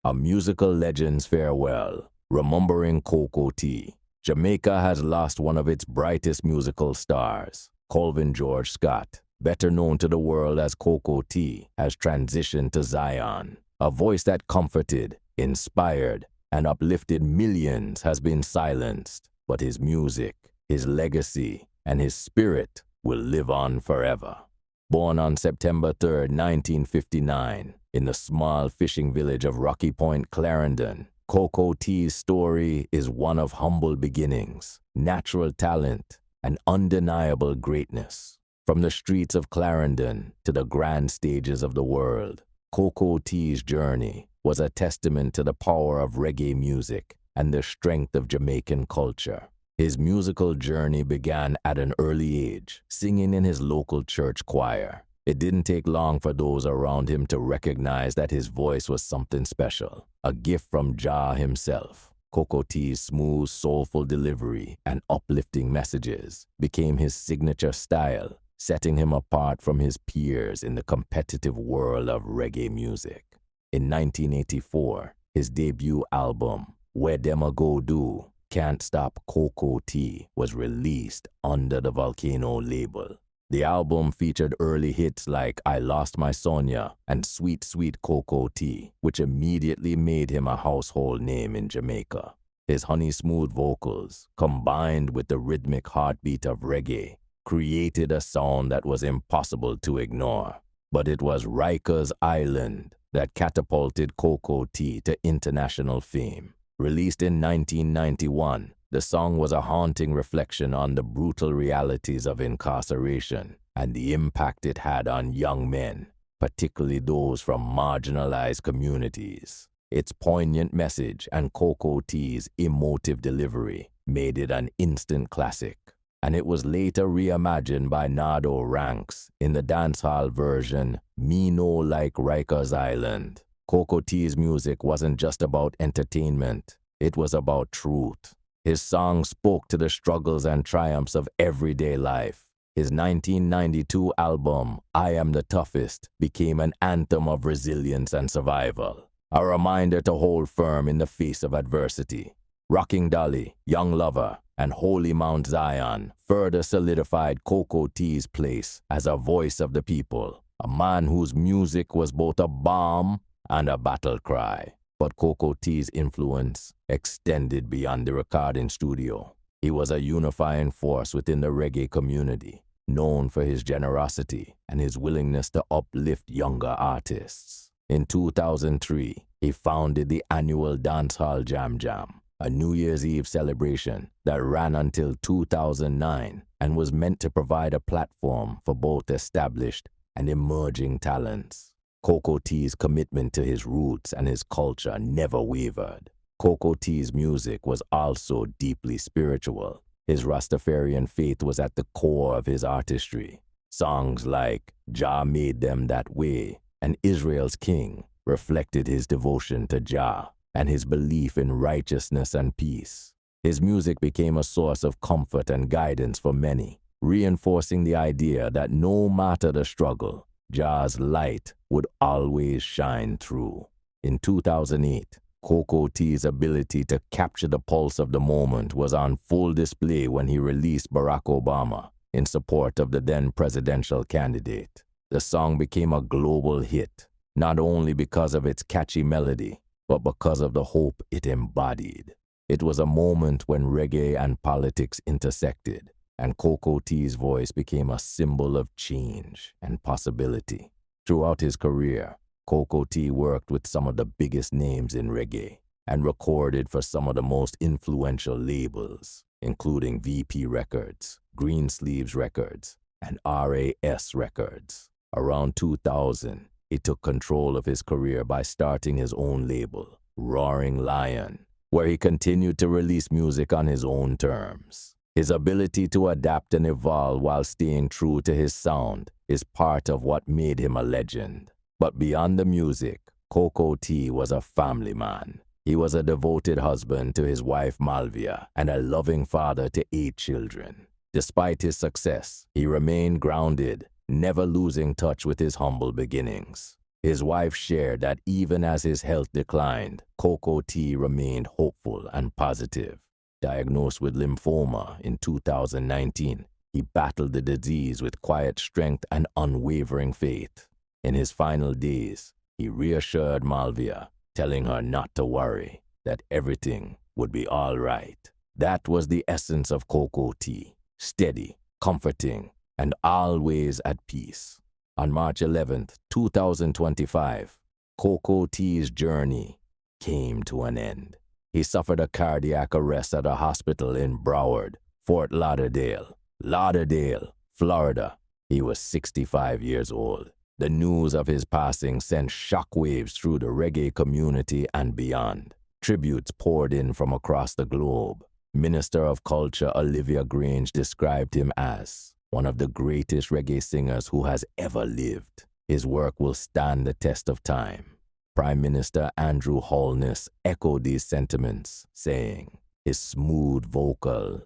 A musical legend's farewell, remembering Cocoa Tea. Jamaica has lost one of its brightest musical stars. Colvin George Scott, better known to the world as Cocoa Tea, has transitioned to Zion. A voice that comforted, inspired, and uplifted millions has been silenced, but his music, his legacy, and his spirit will live on forever. Born on September 3, 1959, in the small fishing village of Rocky Point, Clarendon, Cocoa Tea's story is one of humble beginnings, natural talent, and undeniable greatness. From the streets of Clarendon to the grand stages of the world, Cocoa Tea's journey was a testament to the power of reggae music and the strength of Jamaican culture. His musical journey began at an early age, singing in his local church choir. It didn't take long for those around him to recognize that his voice was something special, a gift from Jah himself. Cocoa Tea's smooth, soulful delivery and uplifting messages became his signature style, setting him apart from his peers in the competitive world of reggae music. In 1984, his debut album, Where Dem A Go Do, Can't Stop Cocoa Tea, was released under the Volcano label. The album featured early hits like I Lost My Sonia and Sweet Sweet Cocoa Tea, which immediately made him a household name in Jamaica. His honey-smooth vocals, combined with the rhythmic heartbeat of reggae, created a sound that was impossible to ignore. But it was Rikers Island that catapulted Cocoa Tea to international fame. Released in 1991, the song was a haunting reflection on the brutal realities of incarceration and the impact it had on young men, particularly those from marginalized communities. Its poignant message and Cocoa Tea's emotive delivery made it an instant classic, and it was later reimagined by Nardo Ranks in the dancehall version Me No Like Rikers Island. Cocoa Tea's music wasn't just about entertainment, it was about truth. His songs spoke to the struggles and triumphs of everyday life. His 1992 album, I Am the Toughest, became an anthem of resilience and survival, a reminder to hold firm in the face of adversity. Rocking Dolly, Young Lover, and Holy Mount Zion further solidified Cocoa Tea's place as a voice of the people, a man whose music was both a balm and a battle cry. But Cocoa Tea's influence extended beyond the recording studio. He was a unifying force within the reggae community, known for his generosity and his willingness to uplift younger artists. In 2003, he founded the annual Dancehall Jam Jam, a New Year's Eve celebration that ran until 2009 and was meant to provide a platform for both established and emerging talents. Cocoa Tea's commitment to his roots and his culture never wavered. Cocoa Tea's music was also deeply spiritual. His Rastafarian faith was at the core of his artistry. Songs like Jah Made Them That Way and Israel's King reflected his devotion to Jah and his belief in righteousness and peace. His music became a source of comfort and guidance for many, reinforcing the idea that no matter the struggle, Jah's light would always shine through. In 2008, Cocoa Tea's ability to capture the pulse of the moment was on full display when he released Barack Obama in support of the then presidential candidate. The song became a global hit, not only because of its catchy melody, but because of the hope it embodied. It was a moment when reggae and politics intersected, and Cocoa Tea's voice became a symbol of change and possibility. Throughout his career, Cocoa Tea worked with some of the biggest names in reggae and recorded for some of the most influential labels, including VP Records, Greensleeves Records, and RAS Records. Around 2000, he took control of his career by starting his own label, Roaring Lion, where he continued to release music on his own terms. His ability to adapt and evolve while staying true to his sound is part of what made him a legend. But beyond the music, Cocoa Tea was a family man. He was a devoted husband to his wife Malvia and a loving father to 8 children. Despite his success, he remained grounded, never losing touch with his humble beginnings. His wife shared that even as his health declined, Coco T remained hopeful and positive. Diagnosed with lymphoma in 2019, he battled the disease with quiet strength and unwavering faith. In his final days, he reassured Malvia, telling her not to worry, that everything would be all right. That was the essence of Coco T, steady, comforting, and always at peace. On March 11th, 2025, Coco T's journey came to an end. He suffered a cardiac arrest at a hospital in Broward, Fort Lauderdale, Florida. He was 65 years old. The news of his passing sent shockwaves through the reggae community and beyond. Tributes poured in from across the globe. Minister of Culture Olivia Grange described him as one of the greatest reggae singers who has ever lived. His work will stand the test of time. Prime Minister Andrew Holness echoed these sentiments, saying, his smooth vocal